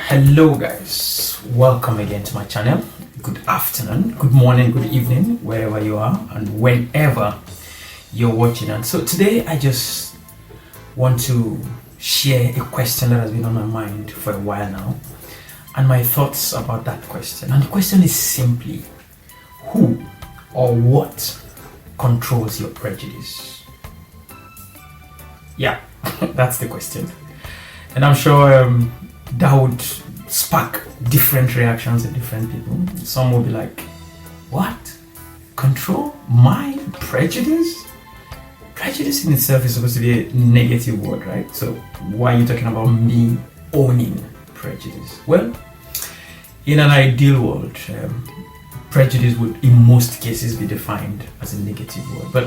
Hello guys, welcome again to my channel. Good afternoon, good morning, good evening, wherever you are and whenever you're watching. And so today I just want to share a question that has been on my mind for a while now and my thoughts about that question. And the question is simply, who or what controls your prejudice? Yeah, that's the question. And I'm sure that would spark different reactions in different people. Some will be like, what? Control my prejudice? Prejudice in itself is supposed to be a negative word, right? So why are you talking about me owning prejudice? Well, in an ideal world, prejudice would in most cases be defined as a negative word. But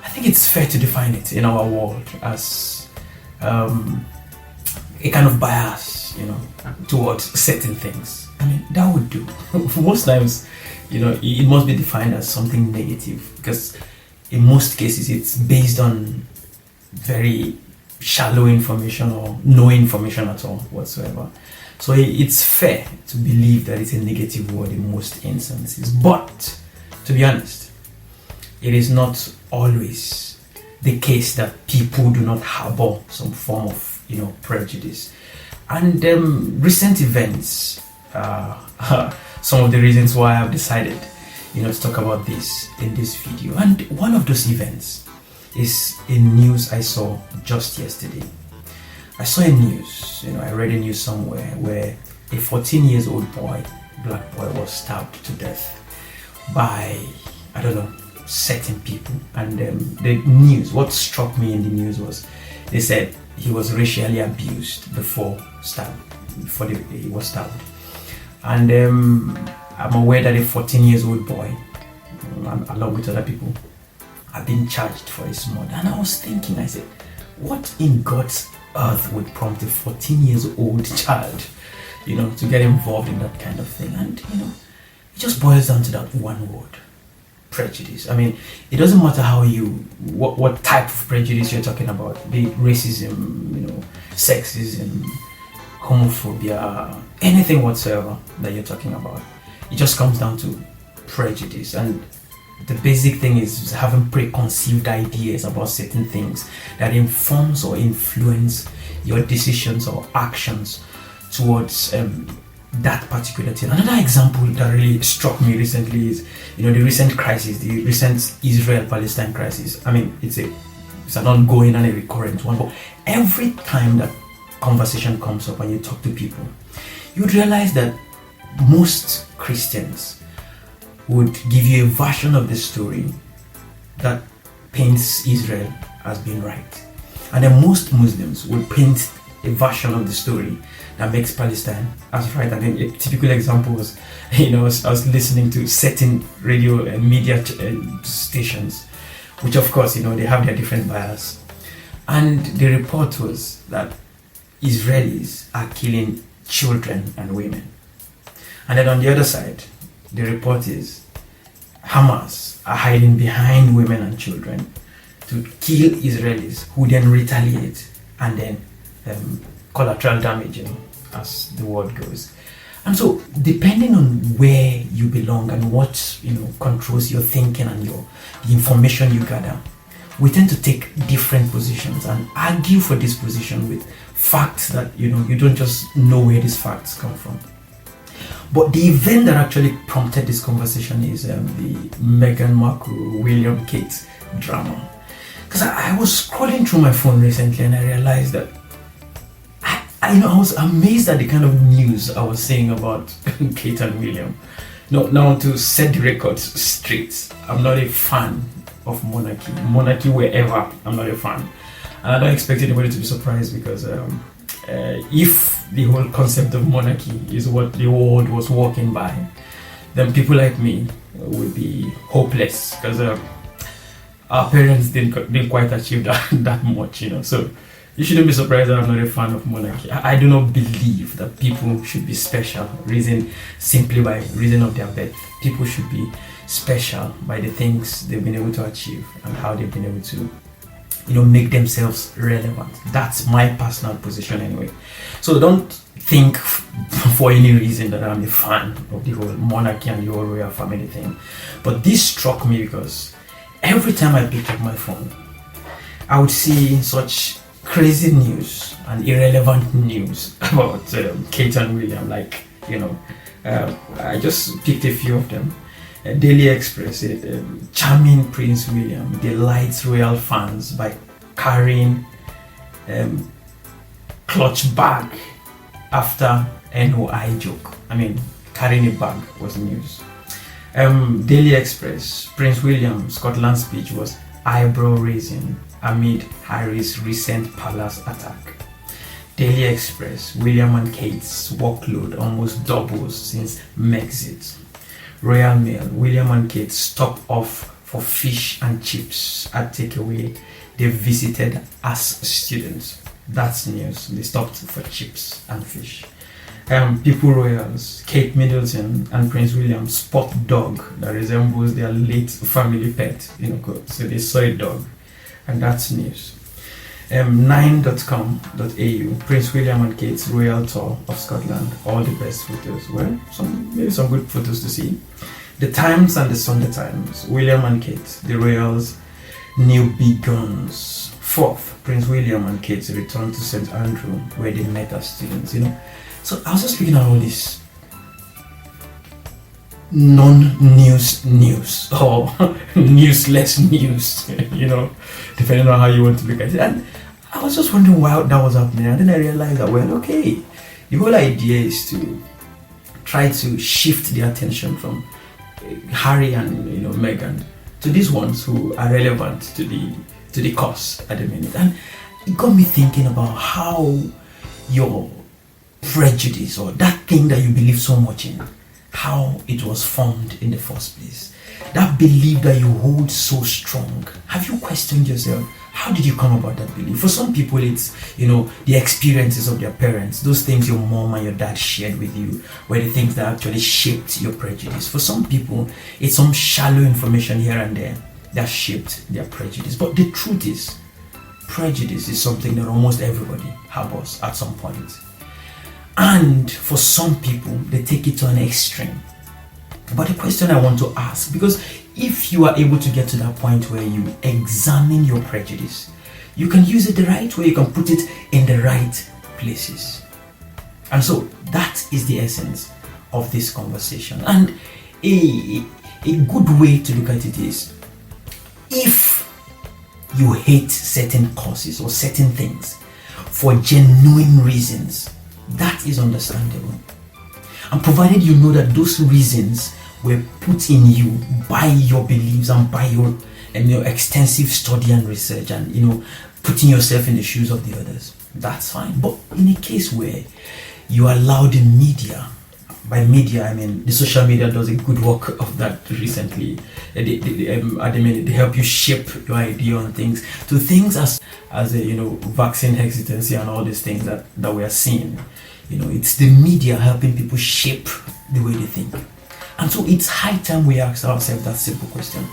I think it's fair to define it in our world as a kind of bias, towards certain things. I mean, that would do. Most times, it must be defined as something negative because in most cases it's based on very shallow information or no information at all whatsoever. So it's fair to believe that it's a negative word in most instances. But to be honest, it is not always the case that people do not harbor some form of prejudice. And recent events some of the reasons why I've decided to talk about this in this video. And one of those events is a news I saw just yesterday. I saw a news, I read a news somewhere where a 14-year-old boy, black boy, was stabbed to death by, I don't know, certain people. And the news, what struck me in the news was they said he was racially abused before he was stabbed. And I'm aware that a 14-year-old boy, along with other people, have been charged for his murder. And I was thinking, I said, what in God's earth would prompt a 14-year-old child, to get involved in that kind of thing? And it just boils down to that one word: prejudice. I mean, it doesn't matter what type of prejudice you're talking about, be it racism, sexism, homophobia, anything whatsoever that you're talking about. It just comes down to prejudice. And the basic thing is having preconceived ideas about certain things that informs or influence your decisions or actions towards that particular thing. Another example that really struck me recently is, the recent crisis, the recent Israel-Palestine crisis. I mean, it's an ongoing and a recurrent one, but every time that conversation comes up and you talk to people, you'd realize that most Christians would give you a version of the story that paints Israel as being right, and then most Muslims would paint a version of the story that makes Palestine as right. And then a typical example was, I was listening to certain radio and media stations, which of course, they have their different bias. And the report was that Israelis are killing children and women. And then on the other side, the report is Hamas are hiding behind women and children to kill Israelis, who then retaliate and then collateral damage, as the word goes. And so, depending on where you belong and what controls your thinking and the information you gather, we tend to take different positions and argue for this position with facts that you don't just know where these facts come from. But the event that actually prompted this conversation is the Meghan Markle, William Kate drama. Because I was scrolling through my phone recently and I realized that I was amazed at the kind of news I was seeing about Kate and William. Now, to set the records straight, I'm not a fan of monarchy. Monarchy wherever, I'm not a fan. And I don't expect anybody to be surprised because if the whole concept of monarchy is what the world was walking by, then people like me would be hopeless because our parents didn't quite achieve that much, So you shouldn't be surprised that I'm not a fan of monarchy. I do not believe that people should be special simply by reason of their birth. People should be special by the things they've been able to achieve and how they've been able to make themselves relevant. That's my personal position anyway. So don't think for any reason that I'm a fan of the whole monarchy and the whole royal family thing. But this struck me because every time I picked up my phone, I would see such crazy news and irrelevant news about Kate and William. I just picked a few of them. Daily Express, charming Prince William delights royal fans by carrying clutch bag after NOI joke. I mean, carrying a bag was news. Daily Express, Prince William Scotland speech was eyebrow raising amid Harry's recent palace attack. Daily Express, William and Kate's workload almost doubles since Megxit. Royal Mail, William and Kate stop off for fish and chips at takeaway they visited as students. That's news. They stopped for chips and fish. People Royals, Kate Middleton and Prince William spot dog that resembles their late family pet. So they saw a dog, and that's news. 9.com.au, Prince William and Kate's royal tour of Scotland. All the best photos. Well, maybe some good photos to see. The Times and the Sunday Times, William and Kate, the royals' new big guns. 4th, Prince William and Kate's return to St. Andrew, where they met as students. So I was just looking at all this non-news or newsless news, depending on how you want to look at it. And I was just wondering why that was happening. And then I realized that, the whole idea is to try to shift the attention from Harry and Meghan to these ones who are relevant to the cause at the minute. And it got me thinking about how your prejudice, or that thing that you believe so much in, how it was formed in the first place. That belief that you hold so strong. Have you questioned yourself? How did you come about that belief? For some people, it's, the experiences of their parents, those things your mom and your dad shared with you, were the things that actually shaped your prejudice. For some people, it's some shallow information here and there that shaped their prejudice. But the truth is, prejudice is something that almost everybody harbors at some point. And for some people, they take it to an extreme. But the question I want to ask, because if you are able to get to that point where you examine your prejudice, you can use it the right way, you can put it in the right places. And so that is the essence of this conversation. And a good way to look at it is, if you hate certain causes or certain things for genuine reasons, that is understandable. And provided you know that those reasons were put in you by your beliefs and by your extensive study and research and putting yourself in the shoes of the others, that's fine. But in a case where you allow the media, by media I mean the social media does a good work of that recently, they help you shape your idea on things, to things as vaccine hesitancy and all these things that we are seeing. It's the media helping people shape the way they think. And so it's high time we ask ourselves that simple question: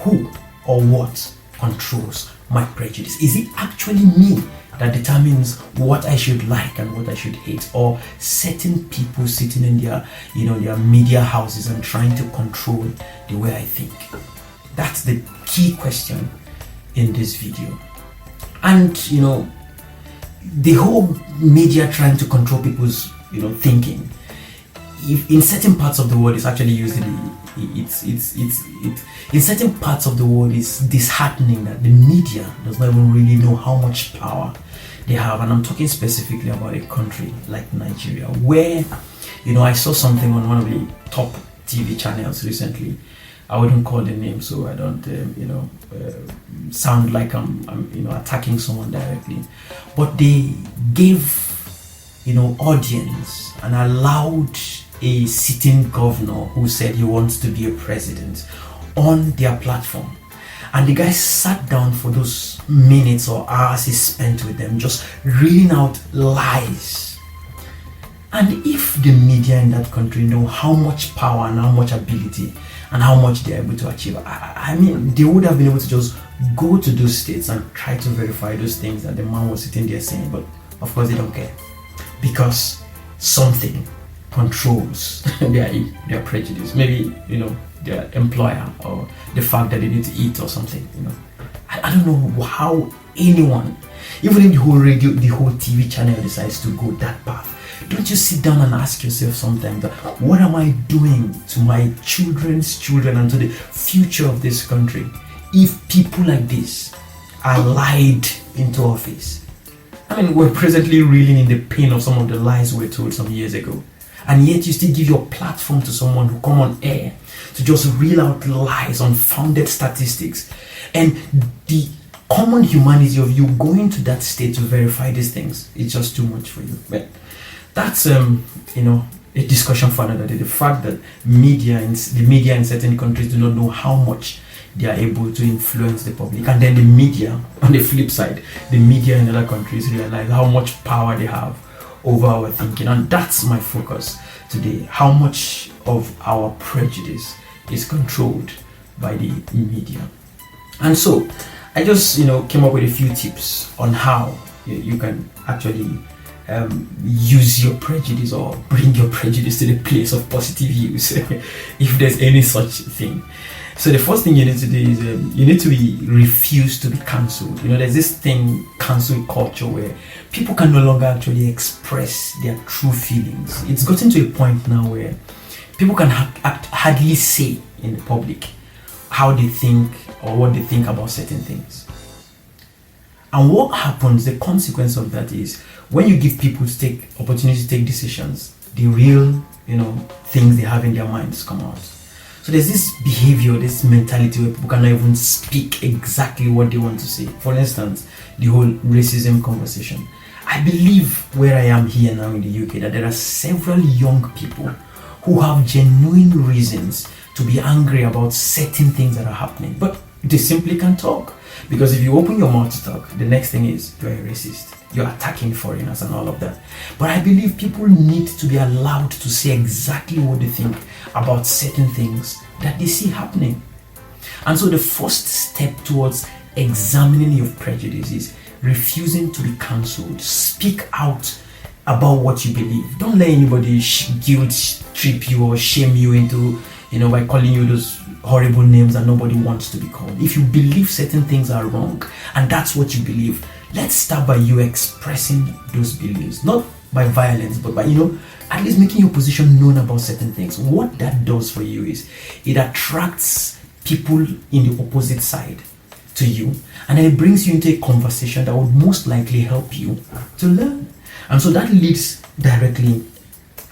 who or what controls my prejudice? Is it actually me that determines what I should like and what I should hate, or certain people sitting in their their media houses and trying to control the way I think? That's the key question in this video. And the whole media trying to control people's thinking, if in certain parts of the world it's actually usually in certain parts of the world it's disheartening that the media does not even really know how much power they have. And I'm talking specifically about a country like Nigeria, where I saw something on one of the top TV channels recently. I wouldn't call the name so I don't sound like I'm attacking someone directly, but they gave audience and allowed a sitting governor who said he wants to be a president on their platform, and the guy sat down for those minutes or hours he spent with them just reading out lies. And if the media in that country know how much power and how much ability and how much they're able to achieve. I mean, they would have been able to just go to those states and try to verify those things that the man was sitting there saying, but of course they don't care, because something controls their prejudice. Maybe, their employer, or the fact that they need to eat or something. I don't know how anyone, even if the whole radio, the whole TV channel decides to go that path. Don't you sit down and ask yourself sometimes that, what am I doing to my children's children and to the future of this country if people like this are lied into office? I mean, we're presently reeling in the pain of some of the lies we were told some years ago, and yet you still give your platform to someone who come on air to just reel out lies, unfounded statistics, and the common humanity of you going to that state to verify these things. It's just too much for you. But that's a discussion for another day. The fact that the media in certain countries do not know how much they are able to influence the public, and then the media on the flip side, the media in other countries realize how much power they have over our thinking. And that's my focus today: how much of our prejudice is controlled by the media. And so I just came up with a few tips on how you can actually use your prejudice, or bring your prejudice to the place of positive use, if there's any such thing. So the first thing you need to do is you need to refuse to be cancelled. There's this thing, cancel culture, where people can no longer actually express their true feelings. It's gotten to a point now where people can hardly say in the public how they think or what they think about certain things. And what happens, the consequence of that is, when you give people opportunity to take decisions, the real, things they have in their minds come out. So there's this behavior, this mentality where people cannot even speak exactly what they want to say. For instance, the whole racism conversation. I believe where I am here now in the UK that there are several young people who have genuine reasons to be angry about certain things that are happening, but they simply can't talk. Because if you open your mouth to talk, the next thing is you're a racist, you're attacking foreigners and all of that. But I believe people need to be allowed to say exactly what they think about certain things that they see happening. And so the first step towards examining your prejudice is refusing to be cancelled. Speak out about what you believe. Don't let anybody guilt trip you or shame you into, by calling you those horrible names that nobody wants to be called. If you believe certain things are wrong and that's what you believe, let's start by you expressing those beliefs, not by violence, but by at least making your position known about certain things. What that does for you is it attracts people in the opposite side to you, and then it brings you into a conversation that would most likely help you to learn. And so that leads directly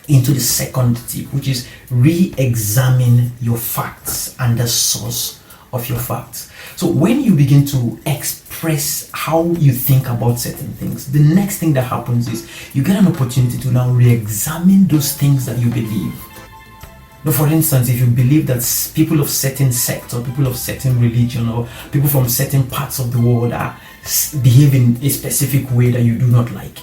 into the second tip, which is re-examine your facts and the source of your facts. So when you begin to express how you think about certain things, the next thing that happens is you get an opportunity to now re-examine those things that you believe. Now, for instance, if you believe that people of certain sect or people of certain religion or people from certain parts of the world are behave in a specific way that you do not like,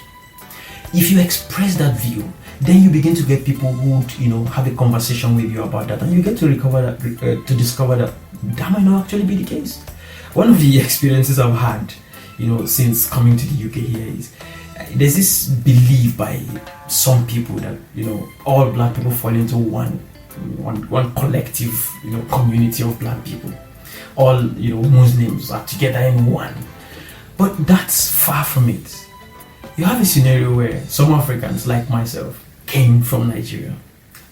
if you express that view, then you begin to get people who would, have a conversation with you about that, and you get to discover that that might not actually be the case. One of the experiences I've had, since coming to the UK here is there's this belief by some people that all black people fall into one collective, community of black people. All Muslims are together in one, but that's far from it. You have a scenario where some Africans like myself came from Nigeria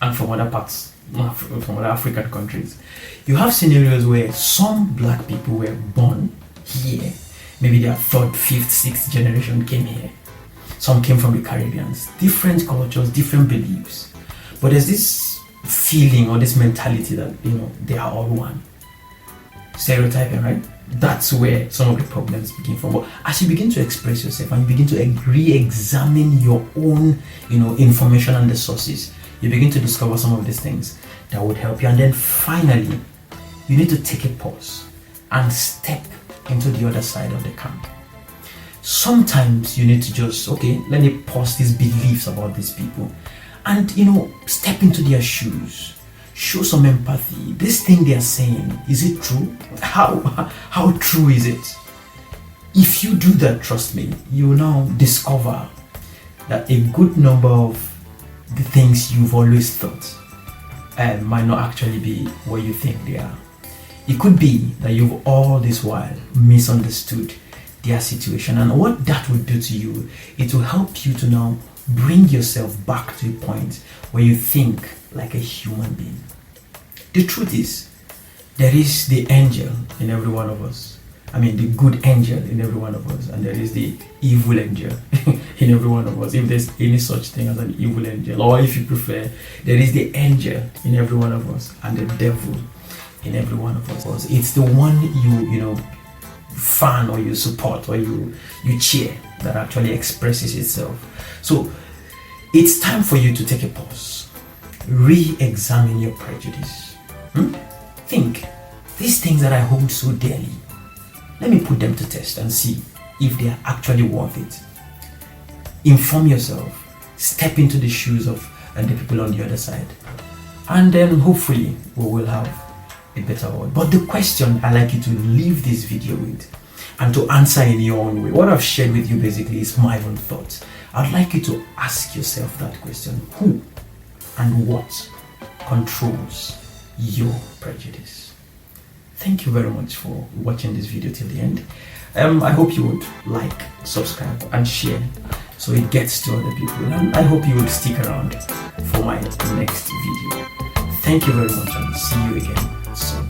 and from other parts, from other African countries. You have scenarios where some black people were born here, maybe their third, fifth, sixth generation came here. Some came from the Caribbean, different cultures, different beliefs. But there's this feeling or this mentality that, they are all one. Stereotyping, right? That's where some of the problems begin from. But as you begin to express yourself and you begin to re-examine your own, information and the sources, you begin to discover some of these things that would help you. And then finally, you need to take a pause and step into the other side of the camp. Sometimes you need to just, let me pause these beliefs about these people and, step into their shoes. show some empathy. This thing they are saying, is it true? How true is it? If you do that, trust me, you will now discover that a good number of the things you've always thought might not actually be what you think they are. It could be that you've all this while misunderstood their situation, and what that will do to you, it will help you to now bring yourself back to a point where you think like a human being. The truth is, there is the angel in every one of us. I mean, the good angel in every one of us, and there is the evil angel in every one of us. If there's any such thing as an evil angel, or if you prefer, there is the angel in every one of us, and the devil in every one of us. It's the one you know fan, or you support, or you cheer, that actually expresses itself. So it's time for you to take a pause, re-examine your prejudice. Think, these things that I hold so dearly, let me put them to test and see if they are actually worth it. Inform yourself, step into the shoes of the people on the other side, and then hopefully we will have a better world. But the question I like you to leave this video with, and to answer in your own way, what I've shared with you basically is my own thoughts. I'd like you to ask yourself that question: who and what controls your prejudice? Thank you very much for watching this video till the end. I hope you would like, subscribe and share so it gets to other people, and I hope you would stick around for my next video. Thank you very much, and see you again soon.